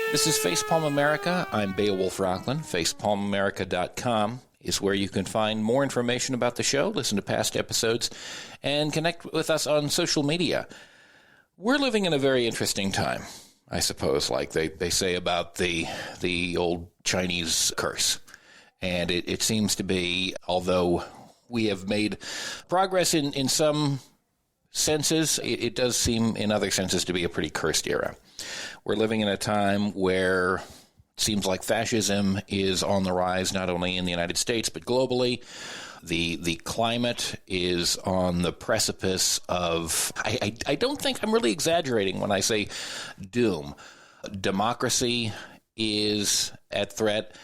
This is Facepalm America. I'm Beowulf Rockland. FacepalmAmerica.com is where you can find more information about the show, listen to past episodes, and connect with us on social media. We're living in a very interesting time, I suppose, like they say about the old Chinese curse. And it seems to be, although we have made progress in some senses, it does seem in other senses to be a pretty cursed era. We're living in a time where it seems like fascism is on the rise, not only in the United States, but globally. The climate is on the precipice of, I don't think I'm really exaggerating when I say doom. Democracy is at threat,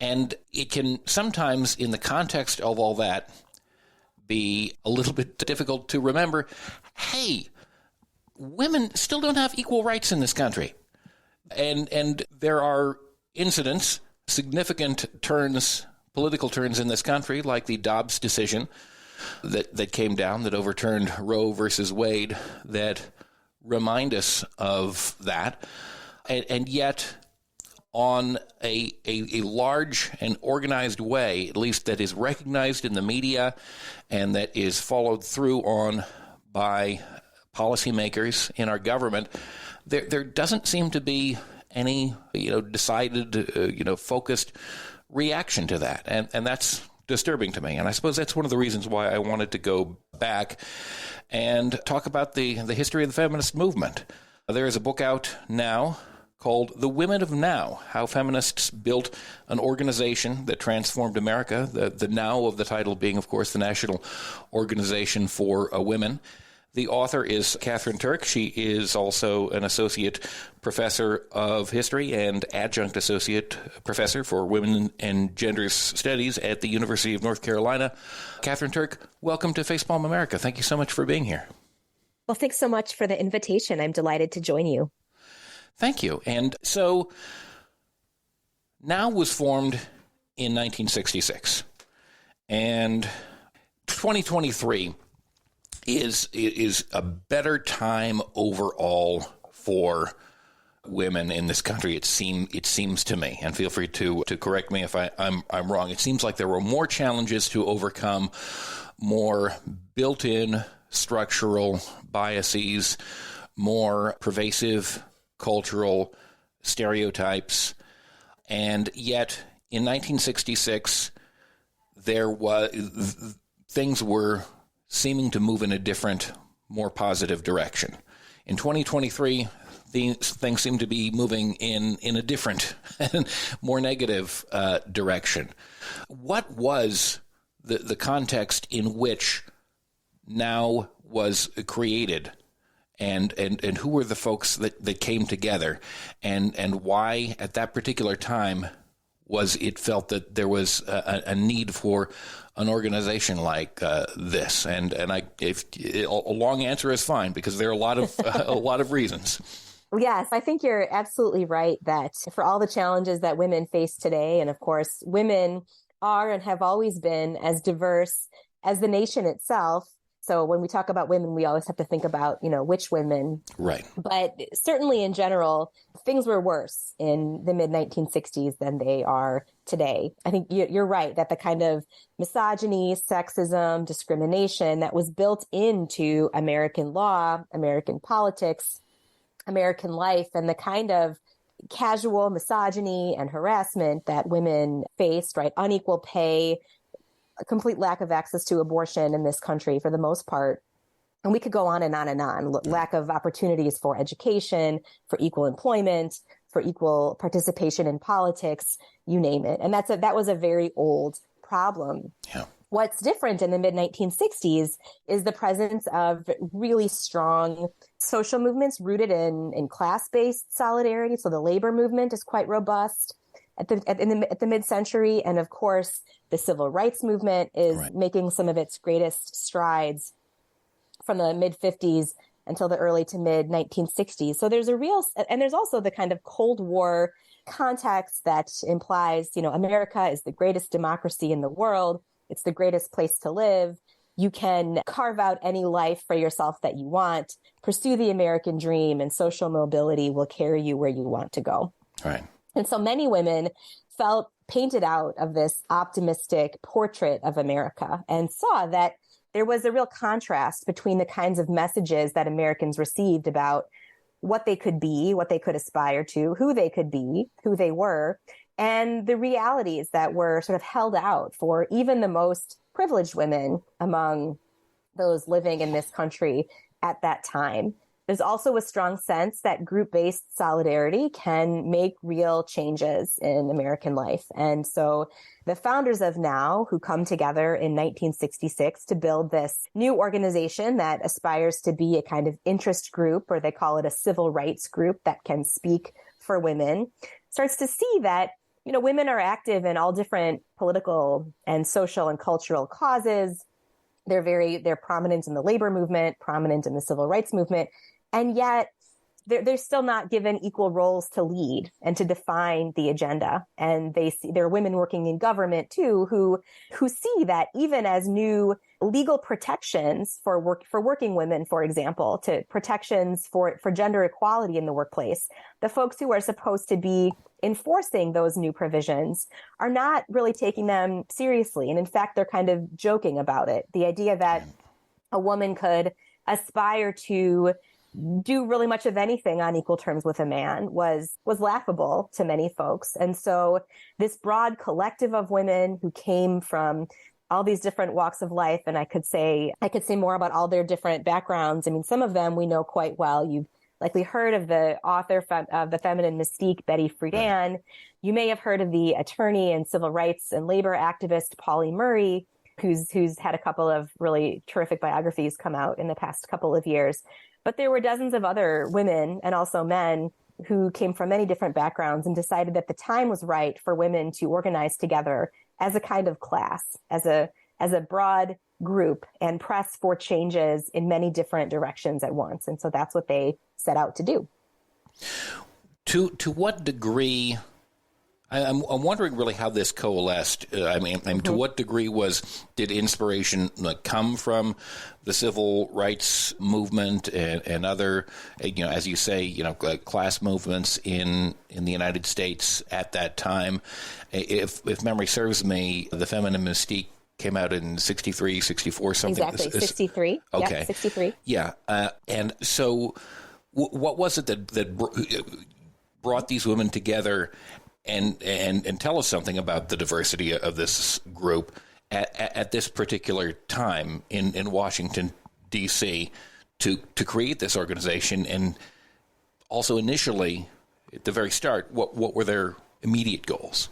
and it can sometimes, in the context of all that, be a little bit difficult to remember, hey, women still don't have equal rights in this country. And there are incidents, significant turns, political turns in this country, like the Dobbs decision that came down, that overturned Roe versus Wade, that remind us of that. And yet, on a large and organized way, at least that is recognized in the media and that is followed through on by policymakers in our government, there doesn't seem to be any, decided, focused reaction to that. And that's disturbing to me. And I suppose that's one of the reasons why I wanted to go back and talk about the history of the feminist movement. There is a book out now called The Women of Now, How Feminists Built an Organization That Transformed America, the now of the title being, of course, the National Organization for Women. The author is Catherine Turk. She is also an associate professor of history and adjunct associate professor for women and gender studies at the University of North Carolina. Catherine Turk, welcome to Facepalm America. Thank you so much for being here. Well, thanks so much for the invitation. I'm delighted to join you. Thank you. And so NOW was formed in 1966, and 2023 is a better time overall for women in this country. It seems to me, and feel free to correct me if I'm wrong. It seems like there were more challenges to overcome, more built-in structural biases, more pervasive cultural stereotypes, and yet in 1966 things were seeming to move in a different, more positive direction. In 2023, things seem to be moving in a different, more negative direction. What was the context in which NOW was created, and who were the folks that came together, and why at that particular time was it felt that there was a need for an organization like this? And if a long answer is fine, because there are a lot of reasons. Yes, I think you're absolutely right that for all the challenges that women face today, and of course, women are and have always been as diverse as the nation itself. So when we talk about women, we always have to think about, which women. Right. But certainly in general, things were worse in the mid-1960s than they are today. I think you're right that the kind of misogyny, sexism, discrimination that was built into American law, American politics, American life, and the kind of casual misogyny and harassment that women faced, right? Unequal pay, a complete lack of access to abortion in this country for the most part. And we could go on and on and on. Lack of opportunities for education, for equal employment, for equal participation in politics, you name it. And that was a very old problem. Yeah. What's different in the mid-1960s is the presence of really strong social movements rooted in class-based solidarity. So the labor movement is quite robust at the mid-century. And of course, the civil rights movement is making some of its greatest strides from the mid-50s until the early to mid-1960s. So there's and there's also the kind of Cold War context that implies, America is the greatest democracy in the world. It's the greatest place to live. You can carve out any life for yourself that you want, pursue the American dream, and social mobility will carry you where you want to go. Right. And so many women felt painted out of this optimistic portrait of America and saw that there was a real contrast between the kinds of messages that Americans received about what they could be, what they could aspire to, who they could be, who they were, and the realities that were sort of held out for even the most privileged women among those living in this country at that time. There's also a strong sense that group-based solidarity can make real changes in American life. And so the founders of NOW, who come together in 1966 to build this new organization that aspires to be a kind of interest group, or they call it a civil rights group that can speak for women, starts to see that, you know, women are active in all different political and social and cultural causes. They're prominent in the labor movement, prominent in the civil rights movement. And yet they're still not given equal roles to lead and to define the agenda. And there are women working in government too, who see that even as new legal protections for working women, for example, to protections for gender equality in the workplace, the folks who are supposed to be enforcing those new provisions are not really taking them seriously. And in fact, they're kind of joking about it. The idea that a woman could aspire to do really much of anything on equal terms with a man was laughable to many folks. And so this broad collective of women who came from all these different walks of life, and I could say more about all their different backgrounds. I mean, some of them we know quite well. You've likely heard of the author of The Feminine Mystique, Betty Friedan. You may have heard of the attorney and civil rights and labor activist, Pauli Murray, who's had a couple of really terrific biographies come out in the past couple of years. But there were dozens of other women and also men who came from many different backgrounds and decided that the time was right for women to organize together as a kind of class, as a broad group, and press for changes in many different directions at once. And so that's what they set out to do. To what degree? I'm wondering really how this coalesced. To what degree did inspiration come from the civil rights movement and other, as you say, class movements in the United States at that time? If memory serves me, The Feminine Mystique came out in 63, 64, something. Exactly, 63. Okay. Yep, 63. Yeah. And so what was it that brought these women together? And tell us something about the diversity of this group at this particular time in Washington, D.C. to create this organization, and also initially at the very start, what were their immediate goals?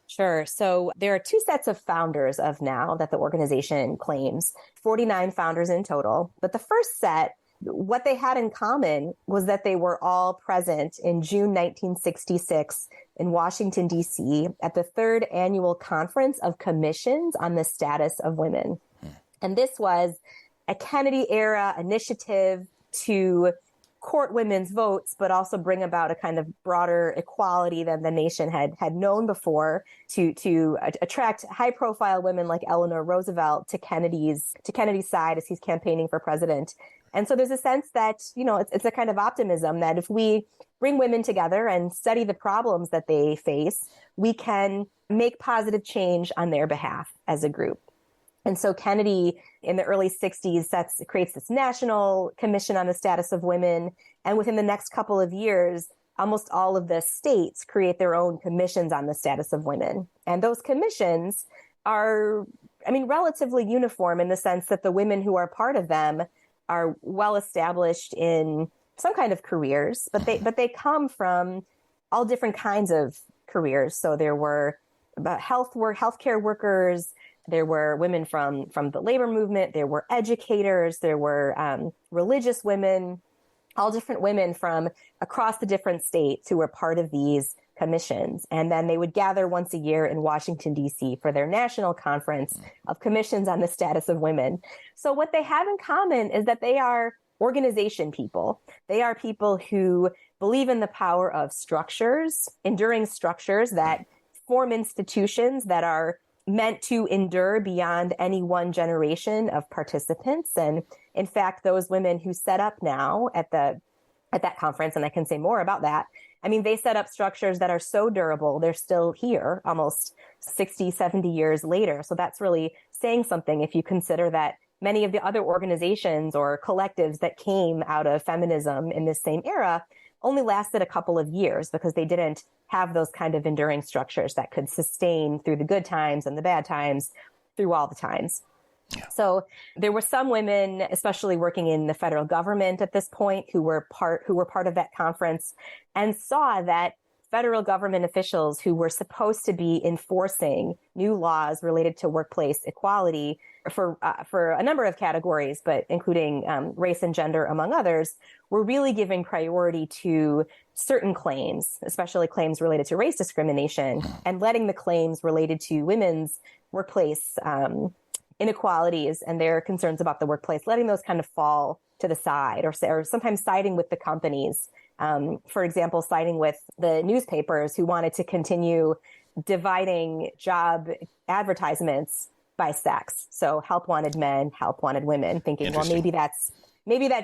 Sure. So there are two sets of founders of NOW that the organization claims, 49 founders in total. But the first set, what they had in common was that they were all present in June 1966 in Washington, D.C. at the third annual Conference of Commissions on the Status of Women. And this was a Kennedy-era initiative to court women's votes, but also bring about a kind of broader equality than the nation had known before, to attract high-profile women like Eleanor Roosevelt to Kennedy's side as he's campaigning for president. And so there's a sense that, it's a kind of optimism that if we bring women together and study the problems that they face, we can make positive change on their behalf as a group. And so Kennedy, in the early 60s, creates this National Commission on the Status of Women. And within the next couple of years, almost all of the states create their own commissions on the status of women. And those commissions are, relatively uniform in the sense that the women who are part of them are well established in some kind of careers, but they come from all different kinds of careers. So there were healthcare workers, there were women from the labor movement, there were educators, there were religious women, all different women from across the different states who were part of these commissions. And then they would gather once a year in Washington, D.C. for their national conference of commissions on the status of women. So what they have in common is that they are organization people. They are people who believe in the power of structures, enduring structures that form institutions that are meant to endure beyond any one generation of participants. And in fact, those women who set up NOW at the at that conference, and I can say more about that. I mean, they set up structures that are so durable. They're still here almost 60, 70 years later. So that's really saying something if you consider that many of the other organizations or collectives that came out of feminism in this same era only lasted a couple of years because they didn't have those kind of enduring structures that could sustain through the good times and the bad times, through all the times. Yeah. So there were some women, especially working in the federal government at this point, who were part of that conference and saw that federal government officials who were supposed to be enforcing new laws related to workplace equality for a number of categories, but including race and gender, among others, were really giving priority to certain claims, especially claims related to race discrimination, and letting the claims related to women's workplace inequalities and their concerns about the workplace, letting those kind of fall to the side, or sometimes siding with the companies. For example, siding with the newspapers who wanted to continue dividing job advertisements by sex. So help wanted men, help wanted women, thinking, well, maybe that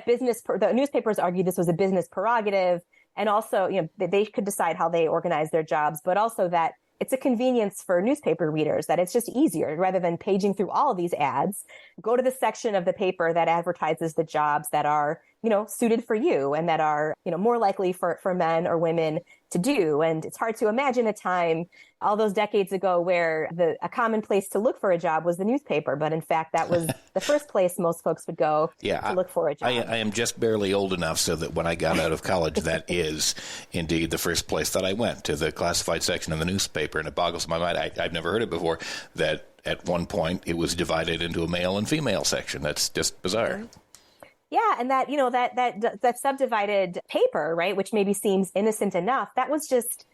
the newspapers argued this was a business prerogative. And also, they could decide how they organize their jobs, but also that it's a convenience for newspaper readers, that it's just easier rather than paging through all of these ads. Go to the section of the paper that advertises the jobs that are, suited for you and that are, more likely for men or women to do. And it's hard to imagine a time all those decades ago where a common place to look for a job was the newspaper. But in fact, that was the first place most folks would go to look for a job. I am just barely old enough so that when I got out of college, that is indeed the first place that I went, to the classified section of the newspaper. And it boggles my mind. I've never heard it before, that at one point it was divided into a male and female section. That's just bizarre. Mm-hmm. Yeah, and that subdivided paper, right, which maybe seems innocent enough, that was just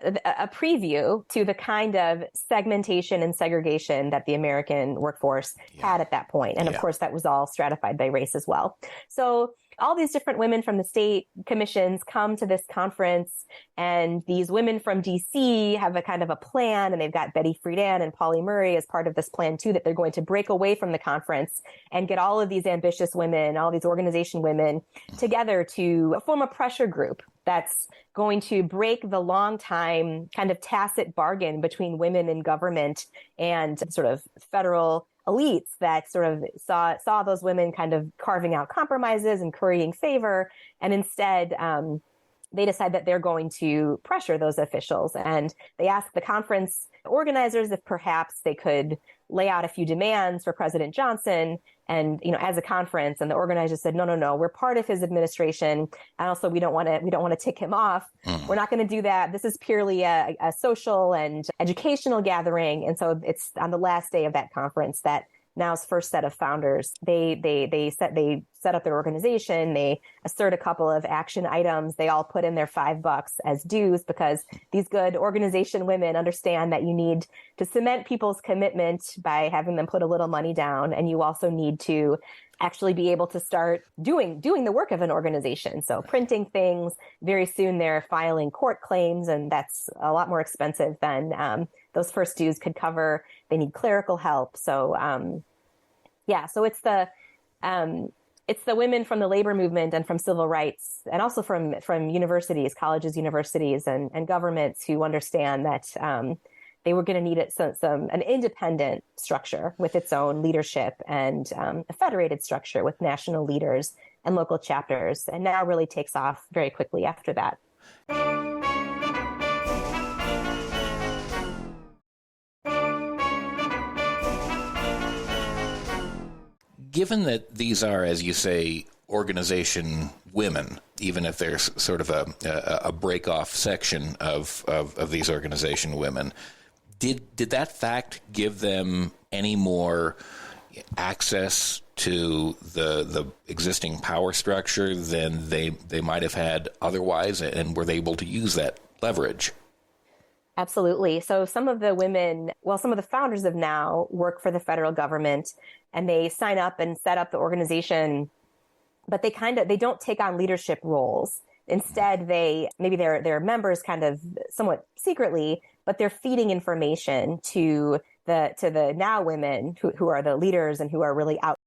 a preview to the kind of segmentation and segregation that the American workforce had at that point. And of course, that was all stratified by race as well. So all these different women from the state commissions come to this conference, and these women from DC have a kind of a plan, and they've got Betty Friedan and Pauli Murray as part of this plan too, that they're going to break away from the conference and get all of these ambitious women, all these organization women together to form a pressure group that's going to break the long time kind of tacit bargain between women in government and sort of federal elites that sort of saw those women kind of carving out compromises and currying favor. And instead, they decide that they're going to pressure those officials. And they ask the conference organizers if perhaps they could lay out a few demands for President Johnson. And, as a conference, and the organizers said, no, we're part of his administration. And also we don't want to tick him off. We're not going to do that. This is purely a social and educational gathering. And so it's on the last day of that conference that NOW's first set of founders, they set up their organization. They assert a couple of action items. They all put in their $5 as dues, because these good organization women understand that you need to cement people's commitment by having them put a little money down. And you also need to actually be able to start doing the work of an organization. So printing things. Very soon they're filing court claims, and that's a lot more expensive than those first dues could cover. They need clerical help. So so it's the women from the labor movement and from civil rights, and also from universities, colleges, universities, and governments who understand that they were going to need an independent structure with its own leadership, and a federated structure with national leaders and local chapters. And NOW really takes off very quickly after that. Given that these are, as you say, organization women, even if there's sort of a break-off section of these organization women, did that fact give them any more access to the existing power structure than they might have had otherwise, and were they able to use that leverage? Absolutely. So some of the founders of NOW work for the federal government, and they sign up and set up the organization, but they don't take on leadership roles. Instead, they're members kind of somewhat secretly, but they're feeding information to the NOW women who are the leaders and who are really out